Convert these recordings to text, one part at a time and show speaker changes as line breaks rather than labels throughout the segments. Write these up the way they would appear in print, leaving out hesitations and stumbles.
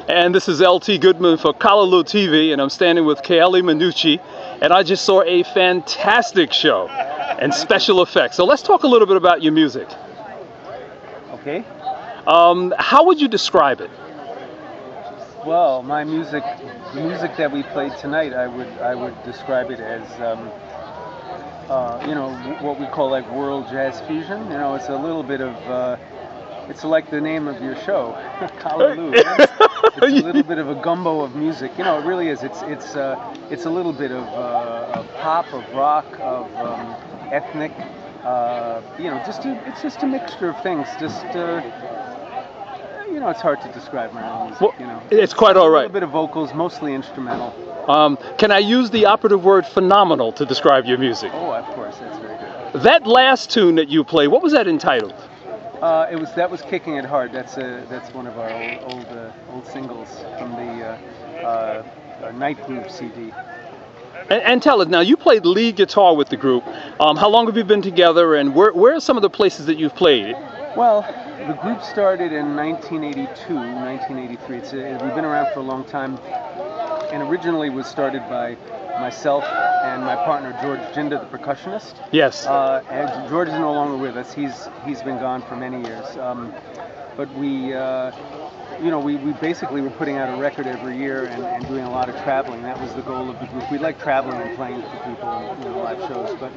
And this is LT Goodman for Kalalloo TV, and I'm standing with Chieli Minucci, and I just saw a fantastic show and special effects. So let's talk a little bit about your music.
Okay.
How would you describe it?
Well, my music, the music that we played tonight, I would describe it as, what we call like world jazz fusion. You know, it's a little bit of, it's like the name of your show, Kalalloo. It's a little bit of a gumbo of music. You know, it really is. It's a little bit of pop, of rock, of ethnic. It's just a mixture of things. It's hard to describe my own music.
Well, it's quite all right.
A little bit of vocals, mostly instrumental.
Can I use the operative word phenomenal to describe your music?
Oh, of course, that's very good.
That last tune that you played, what was that entitled?
That was Kicking It Hard. That's one of our old singles from the Night Groove CD.
And tell us now, you played lead guitar with the group. How long have you been together, and where are some of the places that you've played?
Well, the group started in 1982, 1983. We've been around for a long time, and originally was started by myself and my partner George Jinda, the percussionist.
Yes.
And George is no longer with us. He's been gone for many years. But we basically were putting out a record every year and doing a lot of traveling. That was the goal of the group. We like traveling and playing for people and live shows. But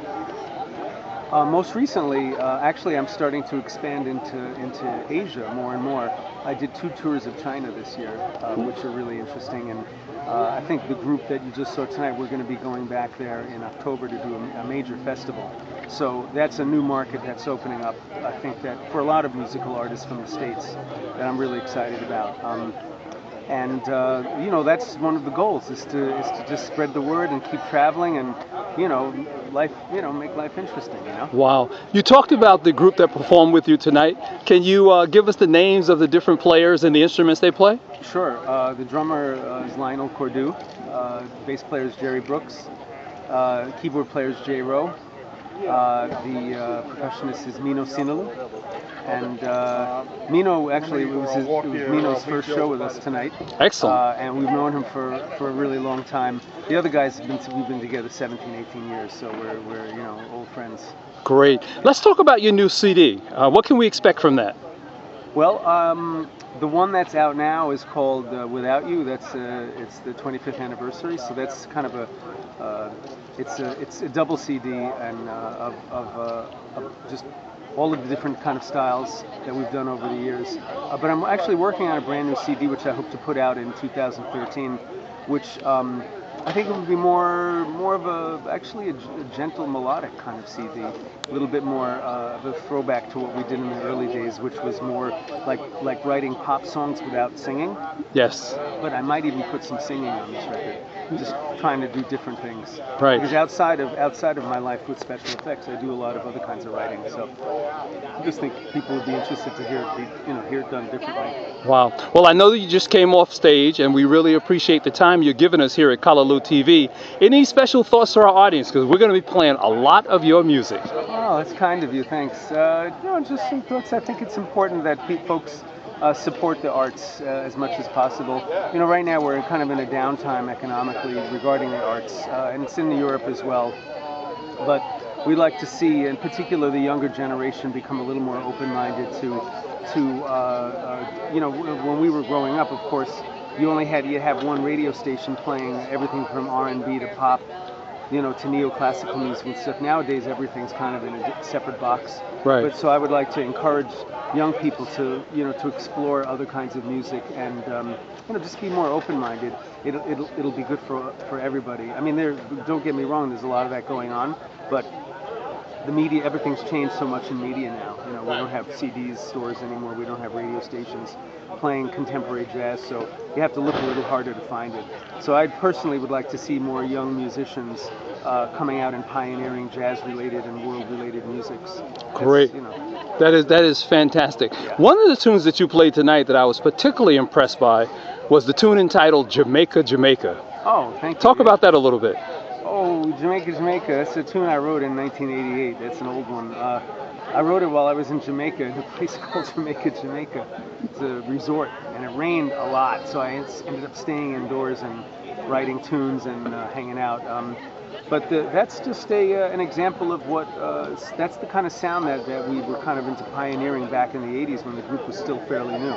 most recently, actually, I'm starting to expand into Asia more and more. I did 2 tours of China this year, which are really interesting. And I think the group that you just saw tonight, we're going to be going back there in October to do a major festival. So that's a new market that's opening up, I think, that for a lot of musical artists from the States that I'm really excited about. That's one of the goals is to just spread the word and keep traveling and, make life interesting,
Wow. You talked about the group that performed with you tonight. Can you give us the names of the different players and the instruments they play?
Sure. The drummer is Lionel Cordew. Bass player is Jerry Brooks. Keyboard player is Jay Rowe. The percussionist is Minucci. And Mino, actually, it was Mino's first show with us tonight.
Excellent.
And we've known him for a really long time. The other guys, we've been together 17, 18 years, so we're old friends.
Great. Let's talk about your new CD. What can we expect from that?
Well, the one that's out now is called Without You. It's the 25th anniversary, so that's kind of it's a double CD and of just all of the different kind of styles that we've done over the years. But I'm actually working on a brand new CD, which I hope to put out in 2013, which I think it would be more of a gentle melodic kind of CD, a little bit more of a throwback to what we did in the early days, which was more like writing pop songs without singing.
Yes.
But I might even put some singing on this record, just trying to do different things.
Right.
Because outside of my life with special effects, I do a lot of other kinds of writing. So I just think people would be interested to hear it done differently.
Wow. Well, I know that you just came off stage, and we really appreciate the time you're giving us here at Kalalloo TV. Any special thoughts to our audience? Because we're going to be playing a lot of your music.
Oh, that's kind of you. Thanks. Just some thoughts. I think it's important that folks support the arts as much as possible. Right now we're kind of in a downtime economically regarding the arts, and it's in Europe as well. But we'd like to see, in particular, the younger generation become a little more open-minded to when we were growing up, of course, you have one radio station playing everything from R&B to pop, to neoclassical music and stuff. Nowadays, everything's kind of in a separate box.
Right.
But so I would like to encourage young people to explore other kinds of music and just be more open-minded. It'll be good for everybody. I mean, don't get me wrong. There's a lot of that going on, but the media, everything's changed so much in media now. We don't have CDs stores anymore. We don't have radio stations playing contemporary jazz, so you have to look a little harder to find it. So I personally would like to see more young musicians coming out and pioneering jazz-related and world-related musics.
Great. That is fantastic.
Yeah.
One of the tunes that you played tonight that I was particularly impressed by was the tune entitled Jamaica, Jamaica.
Oh, thank you.
Talk about that a little bit.
Oh, Oh, Jamaica, Jamaica. That's a tune I wrote in 1988. That's an old one. I wrote it while I was in Jamaica, in a place called Jamaica, Jamaica. It's a resort, and it rained a lot, so I ended up staying indoors and writing tunes and hanging out. But that's just an example of what, that's the kind of sound that we were kind of into pioneering back in the 80s when the group was still fairly new.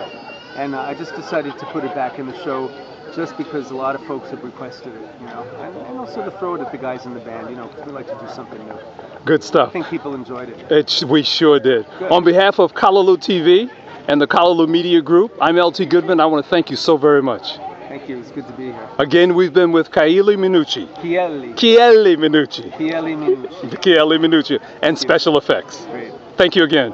And I just decided to put it back in the show just because a lot of folks have requested it, you know, and also to throw it at the guys in the band, you know, because we like to do something new.
Good stuff.
I think people enjoyed it.
We sure did.
Good.
On behalf of Kalalloo TV and the Kalalloo Media Group, I'm LT Goodman. I want to thank you so very much.
Thank you. It's good to be here.
Again, we've been with Chieli Minucci.
Chieli.
Chieli Minucci.
Chieli Minucci.
Chieli Minucci. And Special Effects.
Great.
Thank you again.